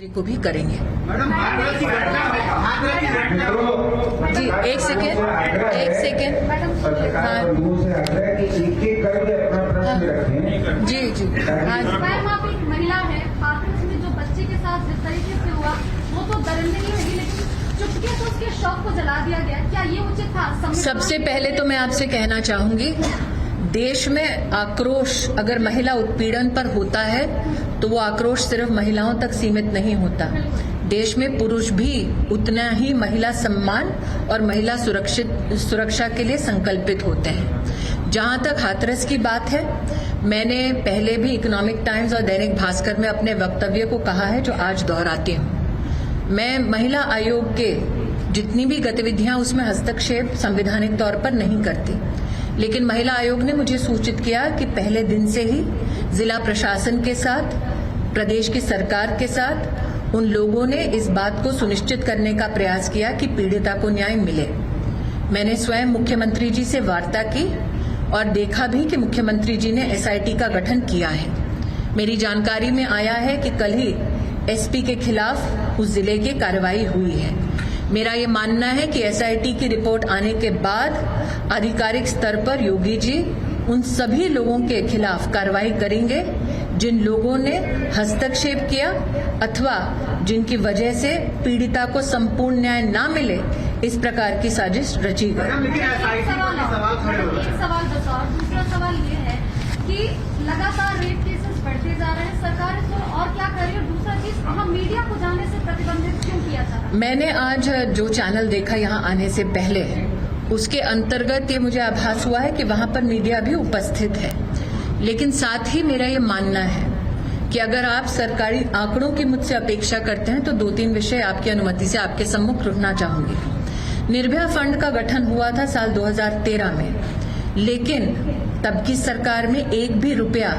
को भी करेंगे। जी एक सेकेंड जी जी हाँ मैम, आप एक महिला है, हाथरस में जो बच्चे के साथ जिस तरीके से हुआ वो तो दर्दनाक लगी, लेकिन चुपके से उसके शव को जला दिया गया, क्या ये उचित था? सबसे पहले तो मैं आपसे कहना चाहूंगी, देश में आक्रोश अगर महिला उत्पीड़न पर होता है तो वो आक्रोश सिर्फ महिलाओं तक सीमित नहीं होता। देश में पुरुष भी उतना ही महिला सम्मान और महिला सुरक्षा के लिए संकल्पित होते हैं। जहां तक हाथरस की बात है, मैंने पहले भी इकोनॉमिक टाइम्स और दैनिक भास्कर में अपने वक्तव्य को कहा है, जो आज दोहराती हूं। मैं महिला आयोग के जितनी भी गतिविधियां उसमें हस्तक्षेप संवैधानिक तौर पर नहीं करती, लेकिन महिला आयोग ने मुझे सूचित किया कि पहले दिन से ही जिला प्रशासन के साथ, प्रदेश की सरकार के साथ उन लोगों ने इस बात को सुनिश्चित करने का प्रयास किया कि पीड़िता को न्याय मिले। मैंने स्वयं मुख्यमंत्री जी से वार्ता की और देखा भी कि मुख्यमंत्री जी ने एसआईटी का गठन किया है। मेरी जानकारी में आया है कि कल ही एसपी के खिलाफ उस जिले की कार्रवाई हुई है। मेरा ये मानना है कि एसआईटी की रिपोर्ट आने के बाद आधिकारिक स्तर पर योगी जी उन सभी लोगों के खिलाफ कार्रवाई करेंगे जिन लोगों ने हस्तक्षेप किया अथवा जिनकी वजह से पीड़िता को संपूर्ण न्याय न मिले, इस प्रकार की साजिश रची गई। एक सवाल बताओ, दूसरा सवाल ये है कि लगातार रेप केसेस बढ़ते जा रहे हैं, सरकार इस पर और क्या कर रही है? दूसरा चीज, हम मीडिया को जाने से प्रतिबंधित क्यों किया जा रहा है? मैंने आज जो चैनल देखा यहाँ आने से पहले, उसके अंतर्गत ये मुझे आभास हुआ है कि वहां पर मीडिया भी उपस्थित है। लेकिन साथ ही मेरा ये मानना है कि अगर आप सरकारी आंकड़ों की मुझसे अपेक्षा करते हैं तो 2-3 विषय आपकी अनुमति से आपके सम्मुख रखना चाहूंगी। निर्भया फंड का गठन हुआ था साल 2013 में, लेकिन तब की सरकार में एक भी रुपया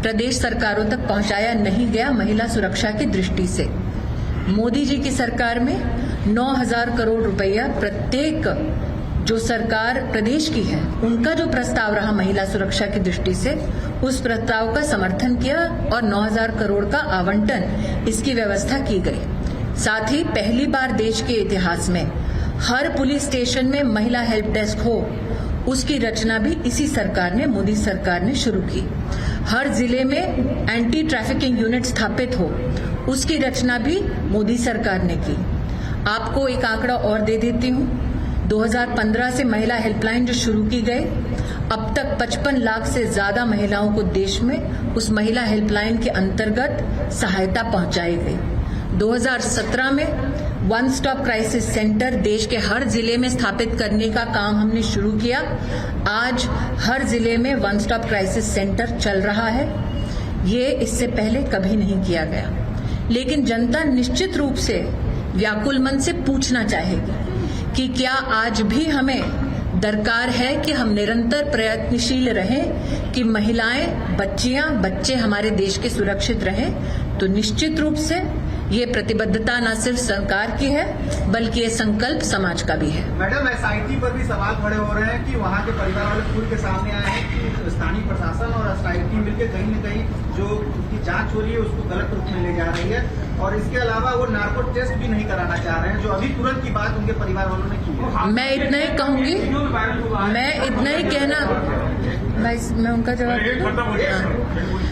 प्रदेश सरकारों तक पहुंचाया नहीं गया महिला सुरक्षा की दृष्टि से। मोदी जी की सरकार में 9,000 करोड़ रुपया प्रत्येक जो सरकार प्रदेश की है उनका जो प्रस्ताव रहा महिला सुरक्षा की दृष्टि से, उस प्रस्ताव का समर्थन किया और 9,000 करोड़ का आवंटन इसकी व्यवस्था की गई। साथ ही पहली बार देश के इतिहास में हर पुलिस स्टेशन में महिला हेल्प डेस्क हो, उसकी रचना भी इसी सरकार ने, मोदी सरकार ने शुरू की। हर जिले में एंटी ट्रैफिकिंग यूनिट स्थापित हो, उसकी रचना भी मोदी सरकार ने की। आपको एक आंकड़ा और दे देती हूँ, 2015 से महिला हेल्पलाइन जो शुरू की गई, अब तक 55 लाख से ज्यादा महिलाओं को देश में उस महिला हेल्पलाइन के अंतर्गत सहायता पहुंचाई गई। 2017 में वन स्टॉप क्राइसिस सेंटर देश के हर जिले में स्थापित करने का काम हमने शुरू किया। आज हर जिले में वन स्टॉप क्राइसिस सेंटर चल रहा है। ये इससे पहले कभी नहीं किया गया, लेकिन जनता निश्चित रूप से व्याकुल मन से पूछना चाहेगी कि क्या आज भी हमें दरकार है कि हम निरंतर प्रयत्नशील रहें कि महिलाएं, बच्चे हमारे देश के सुरक्षित रहें। तो निश्चित रूप से ये प्रतिबद्धता न सिर्फ सरकार की है बल्कि ये संकल्प समाज का भी है। मैडम, एसआईटी पर भी सवाल खड़े हो रहे हैं कि वहाँ के परिवार वाले खुल के सामने आए हैं कि स्थानीय प्रशासन और एसआईटी मिलकर कहीं न कहीं जो उसकी जांच हो रही है उसको गलत रूप में ले जा रही है, और इसके अलावा वो नार्को टेस्ट भी नहीं कराना चाह रहे हैं, जो अभी तुरंत की बात उनके परिवार वालों ने की है। मैं इतना ही कहूंगी, मैं उनका जवाब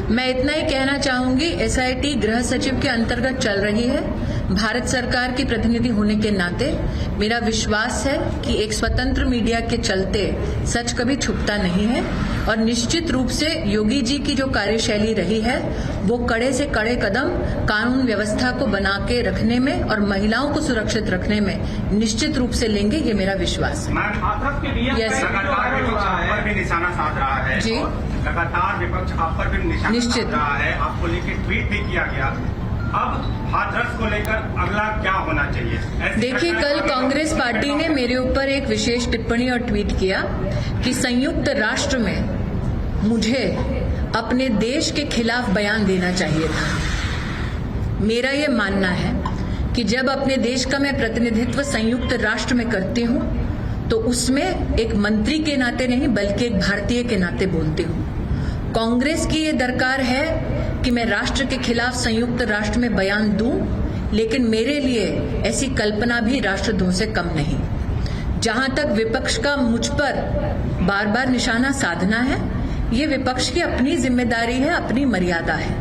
मैं इतना ही कहना चाहूंगी, एसआईटी गृह सचिव के अंतर्गत चल रही है। भारत सरकार की प्रतिनिधि होने के नाते मेरा विश्वास है कि एक स्वतंत्र मीडिया के चलते सच कभी छुपता नहीं है, और निश्चित रूप से योगी जी की जो कार्यशैली रही है वो कड़े से कड़े कदम कानून व्यवस्था को बना के रखने में और महिलाओं को सुरक्षित रखने में निश्चित रूप से लेंगे, ये मेरा विश्वास है। निशाना साध रहा है जी, लगातार विपक्ष आप पर भी निशाना निश्चित साध रहा है, आपको लेकर ट्वीट भी किया गया। अब हाथरस को लेकर अगला क्या होना चाहिए? देखिए, कल कांग्रेस पार्टी ने मेरे ऊपर एक विशेष टिप्पणी और ट्वीट किया कि संयुक्त राष्ट्र में मुझे अपने देश के खिलाफ बयान देना चाहिए था। मेरा ये मानना है कि जब अपने देश का मैं प्रतिनिधित्व संयुक्त राष्ट्र में करती हूँ तो उसमें एक मंत्री के नाते नहीं बल्कि एक भारतीय के नाते बोलती हूँ। कांग्रेस की ये दरकार है कि मैं राष्ट्र के खिलाफ संयुक्त राष्ट्र में बयान दूं, लेकिन मेरे लिए ऐसी कल्पना भी राष्ट्रद्रोह से कम नहीं। जहां तक विपक्ष का मुझ पर बार बार निशाना साधना है, ये विपक्ष की अपनी जिम्मेदारी है, अपनी मर्यादा है।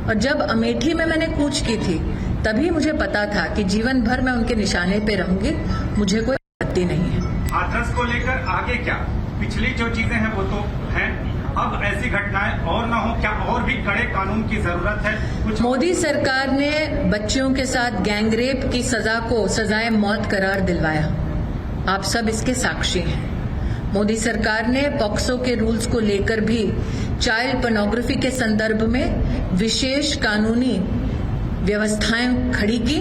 और जब अमेठी में मैंने कूच की थी तभी मुझे पता था कि जीवन भर मैं उनके निशाने पे रहूंगी, मुझे कोई आपत्ति नहीं है। हाथरस को लेकर आगे क्या? पिछली जो चीजें हैं वो तो हैं, अब ऐसी घटनाएं और ना हो, क्या और भी कड़े कानून की जरूरत है? कुछ मोदी सरकार ने बच्चियों के साथ गैंगरेप की सजा को सजाए मौत करार दिलवाया, आप सब इसके साक्षी हैं। मोदी सरकार ने पॉक्सो के रूल्स को लेकर भी चाइल्ड पोर्नोग्राफी के संदर्भ में विशेष कानूनी व्यवस्थाएं खड़ी की।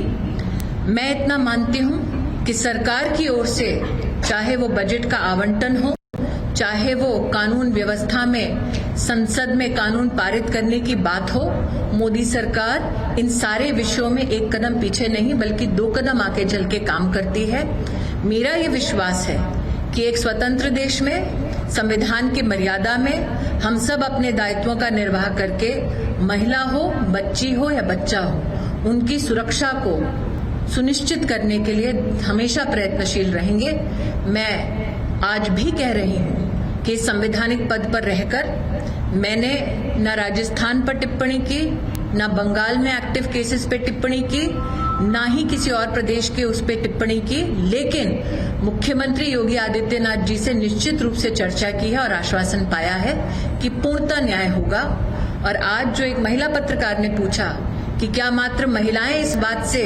मैं इतना मानती हूं कि सरकार की ओर से चाहे वो बजट का आवंटन हो, चाहे वो कानून व्यवस्था में संसद में कानून पारित करने की बात हो, मोदी सरकार इन सारे विषयों में एक कदम पीछे नहीं बल्कि 2 कदम आगे चल के काम करती है। मेरा ये विश्वास है कि एक स्वतंत्र देश में संविधान की मर्यादा में हम सब अपने दायित्वों का निर्वाह करके महिला हो, बच्ची हो या बच्चा हो, उनकी सुरक्षा को सुनिश्चित करने के लिए हमेशा प्रयत्नशील रहेंगे। मैं आज भी कह रही हूं कि संवैधानिक पद पर रहकर मैंने न राजस्थान पर टिप्पणी की, न बंगाल में एक्टिव केसेस पे टिप्पणी की, ना ही किसी और प्रदेश के उस पे टिप्पणी की, लेकिन मुख्यमंत्री योगी आदित्यनाथ जी से निश्चित रूप से चर्चा की है और आश्वासन पाया है कि पूर्णतः न्याय होगा। और आज जो एक महिला पत्रकार ने पूछा कि क्या मात्र महिलाएं इस बात से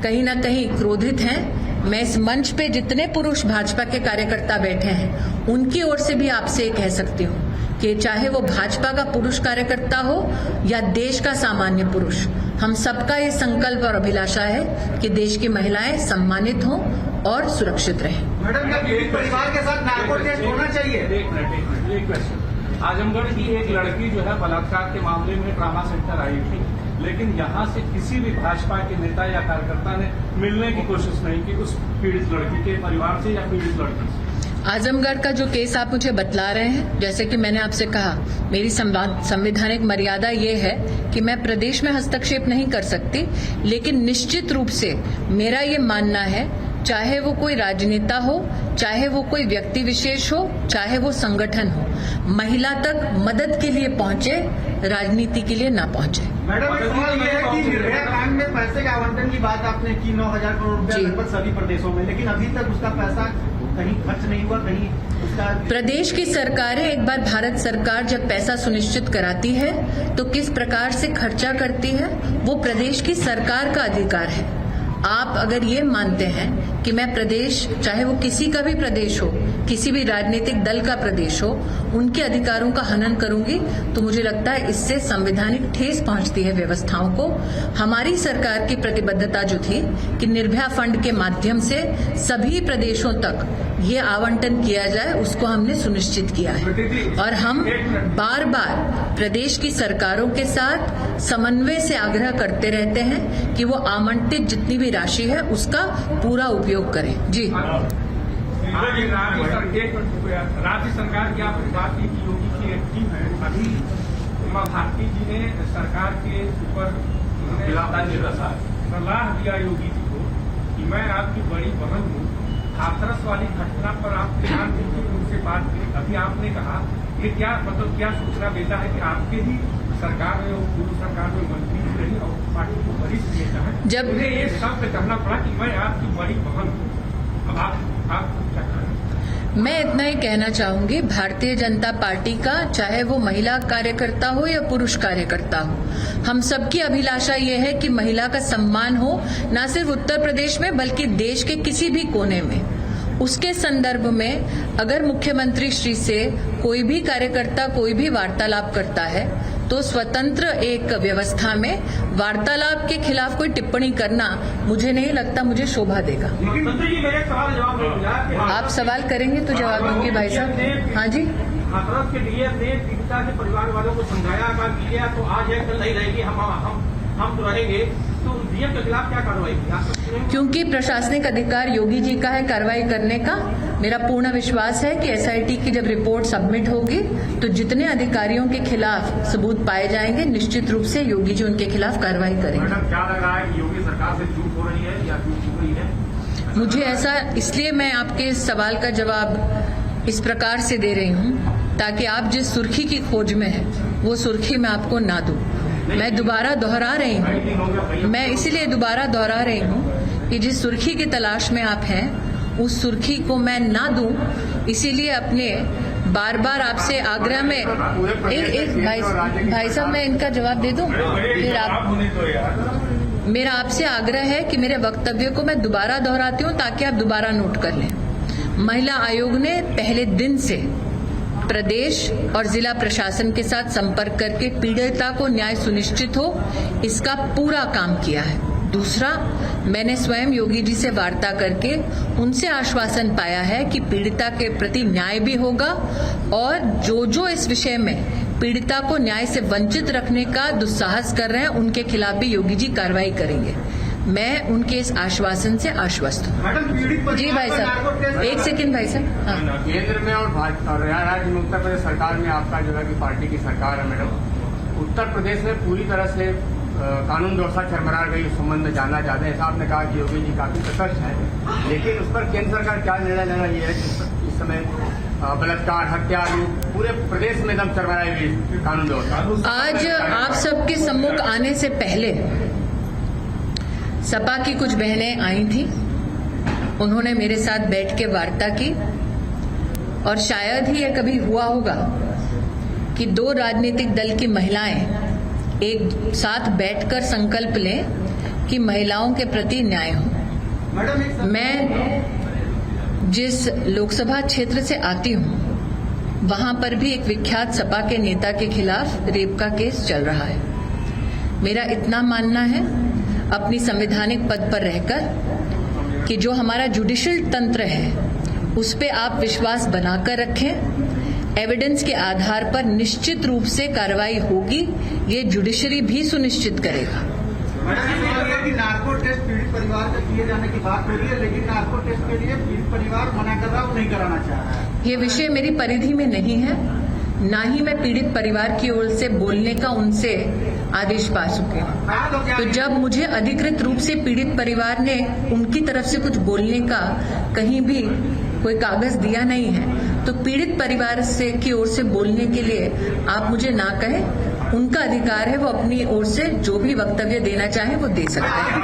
कहीं ना कहीं क्रोधित हैं, मैं इस मंच पे जितने पुरुष भाजपा के कार्यकर्ता बैठे हैं उनकी ओर से भी आपसे ये कह सकती हूँ कि चाहे वो भाजपा का पुरुष कार्यकर्ता हो या देश का सामान्य पुरुष, हम सबका ये संकल्प और अभिलाषा है कि देश की महिलाएं सम्मानित हों और सुरक्षित रहें। मैडम, क्या पीड़ित परिवार के साथ नार्को टेस्ट होना चाहिए? एक मिनट, एक क्वेश्चन। आजमगढ़ की एक लड़की जो है बलात्कार के मामले में ट्रामा सेंटर आई थी, लेकिन यहाँ से किसी भी भाजपा के नेता या कार्यकर्ता ने मिलने की कोशिश नहीं की उस पीड़ित लड़की के परिवार से या पीड़ित लड़की से। आजमगढ़ का जो केस आप मुझे बतला रहे हैं, जैसे कि मैंने आपसे कहा, मेरी संवैधानिक मर्यादा ये है कि मैं प्रदेश में हस्तक्षेप नहीं कर सकती, लेकिन निश्चित रूप से मेरा ये मानना है, चाहे वो कोई राजनेता हो, चाहे वो कोई व्यक्ति विशेष हो, चाहे वो संगठन हो, महिला तक मदद के लिए पहुंचे, राजनीति के लिए ना पहुंचे। मैडम, एक सवाल ये है कि निर्भया कांड में पैसे के आवंटन की बात आपने की, 9,000 करोड़ रुपया लगभग सभी प्रदेशों में, लेकिन अभी तक उसका पैसा कहीं खर्च नहीं हुआ, कहीं उसका। प्रदेश की सरकारें, एक बार भारत सरकार जब पैसा सुनिश्चित कराती है तो किस प्रकार से खर्चा करती है वो प्रदेश की सरकार का अधिकार है। आप अगर ये मानते हैं कि मैं प्रदेश, चाहे वो किसी का भी प्रदेश हो, किसी भी राजनीतिक दल का प्रदेश हो, उनके अधिकारों का हनन करूंगी, तो मुझे लगता है इससे संवैधानिक ठेस पहुंचती है व्यवस्थाओं को। हमारी सरकार की प्रतिबद्धता जो थी कि निर्भया फंड के माध्यम से सभी प्रदेशों तक ये आवंटन किया जाए, उसको हमने सुनिश्चित किया है। और हम बार बार प्रदेश की सरकारों के साथ समन्वय से आग्रह करते रहते हैं कि वो आवंटित जितनी भी राशि है उसका पूरा उपयोग करें। जी, राज्य सरकार की आपने बात की कि योगी की एक टीम है, अभी उमा भारती जी ने सरकार के ऊपर सलाह दिया योगी जी को कि मैं आपकी बड़ी बहन हूँ, हाथरस वाली घटना पर आप ध्यान दीजिए, उनसे बात करें। अभी आपने कहा ये क्या मतलब क्या सूचना देता है कि आपके ही सरकार में, पूर्व सरकार में मंत्री रही और पार्टी के वरिष्ठ नेता है, जब उन्हें ये शब्द कहना पड़ा कि मैं आपकी बड़ी बहन हूँ। अब आप क्या करें? मैं इतना ही कहना चाहूंगी, भारतीय जनता पार्टी का, चाहे वो महिला कार्यकर्ता हो या पुरुष कार्यकर्ता हो, हम सबकी अभिलाषा ये है कि महिला का सम्मान हो, न सिर्फ उत्तर प्रदेश में बल्कि देश के किसी भी कोने में। उसके संदर्भ में अगर मुख्यमंत्री श्री से कोई भी कार्यकर्ता कोई भी वार्तालाप करता है तो स्वतंत्र एक व्यवस्था में वार्तालाप के खिलाफ कोई टिप्पणी करना मुझे नहीं लगता मुझे शोभा देगा। आप सवाल करेंगे तो जवाब दूंगी भाई साहब। हाँ जी, हाथरस के लिए ने पीड़िता के परिवार वालों को समझाया, तो आज है कल नहीं रहेगी, हम तो रहेंगे। तो सीएम के खिलाफ क्या कार्रवाई की आप सकते हैं? क्योंकि प्रशासनिक अधिकार योगी जी का है कार्रवाई करने का। मेरा पूर्ण विश्वास है कि एसआईटी की जब रिपोर्ट सबमिट होगी तो जितने अधिकारियों के खिलाफ सबूत पाए जाएंगे निश्चित रूप से योगी जी उनके खिलाफ कार्रवाई करेंगे। मैडम क्या लग रहा है कि योगी सरकार से चूक हो रही है या चूक हो रही है? मुझे ऐसा इसलिए मैं आपके इस सवाल का जवाब इस प्रकार से दे रही हूं ताकि आप जिस सुर्खी की खोज में है वो सुर्खी मैं आपको ना दूं। मैं दोबारा दोहरा रही हूं, मैं इसीलिए दोबारा दोहरा रही हूं कि जिस सुर्खी की तलाश में आप हैं उस सुर्खी को मैं ना दूं। इसीलिए अपने बार बार आपसे आग्रह में एक भाई साहब मैं इनका जवाब दे दूं फिर आप। मेरा आपसे आग्रह है कि मेरे वक्तव्य को मैं दोबारा दोहराती हूं ताकि आप दोबारा नोट कर लें। महिला आयोग ने पहले दिन से प्रदेश और जिला प्रशासन के साथ संपर्क करके पीड़िता को न्याय सुनिश्चित हो इसका पूरा काम किया है। दूसरा, मैंने स्वयं योगी जी से वार्ता करके उनसे आश्वासन पाया है कि पीड़िता के प्रति न्याय भी होगा और जो इस विषय में पीड़िता को न्याय से वंचित रखने का दुस्साहस कर रहे हैं उनके खिलाफ भी योगी जी कार्रवाई करेंगे। मैं उनके इस आश्वासन से आश्वस्त हूँ। मैडम पीड़ित जी भाई साहब, एक सेकंड भाई साहब। हाँ। केंद्र में और राज्य में उत्तर प्रदेश सरकार में आपका जो है कि पार्टी की सरकार है मैडम। उत्तर प्रदेश में पूरी तरह से कानून व्यवस्था चरमरा गई, उस संबंध में जानना चाहते हैं। साहब ने कहा कि योगी जी काफी सतर्क है, लेकिन उस पर केंद्र सरकार क्या निर्णय ले रही है? इस समय बलात्कार, हत्या, पूरे प्रदेश में एकदम चरमराई हुई कानून व्यवस्था। आज आप सबके सम्मुख आने से पहले सपा की कुछ बहनें आई थी, उन्होंने मेरे साथ बैठ के वार्ता की और शायद ही यह कभी हुआ होगा कि दो राजनीतिक दल की महिलाएं एक साथ बैठकर संकल्प लें कि महिलाओं के प्रति न्याय हो। मैं जिस लोकसभा क्षेत्र से आती हूं वहां पर भी एक विख्यात सपा के नेता के खिलाफ रेप का केस चल रहा है। मेरा इतना मानना है अपनी संवैधानिक पद पर रहकर कि जो हमारा जुडिशियल तंत्र है उस पे आप विश्वास बनाकर रखें। एविडेंस के आधार पर निश्चित रूप से कार्रवाई होगी, ये जुडिशरी भी सुनिश्चित करेगा। कि नार्को टेस्ट पीड़ित परिवार का किए जाने की बात हो रही है, लेकिन नार्को टेस्ट के लिए पीड़ित परिवार मना कर रहा है, वो नहीं कराना चाह रहा है। ये विषय मेरी परिधि में नहीं है, ना ही मैं पीड़ित परिवार की ओर से बोलने का उनसे आदेश पा चुके हैं। तो जब मुझे अधिकृत रूप से पीड़ित परिवार ने उनकी तरफ से कुछ बोलने का कहीं भी कोई कागज दिया नहीं है, तो पीड़ित परिवार से की ओर से बोलने के लिए आप मुझे ना कहें। उनका अधिकार है, वो अपनी ओर से जो भी वक्तव्य देना चाहे वो दे सकते हैं।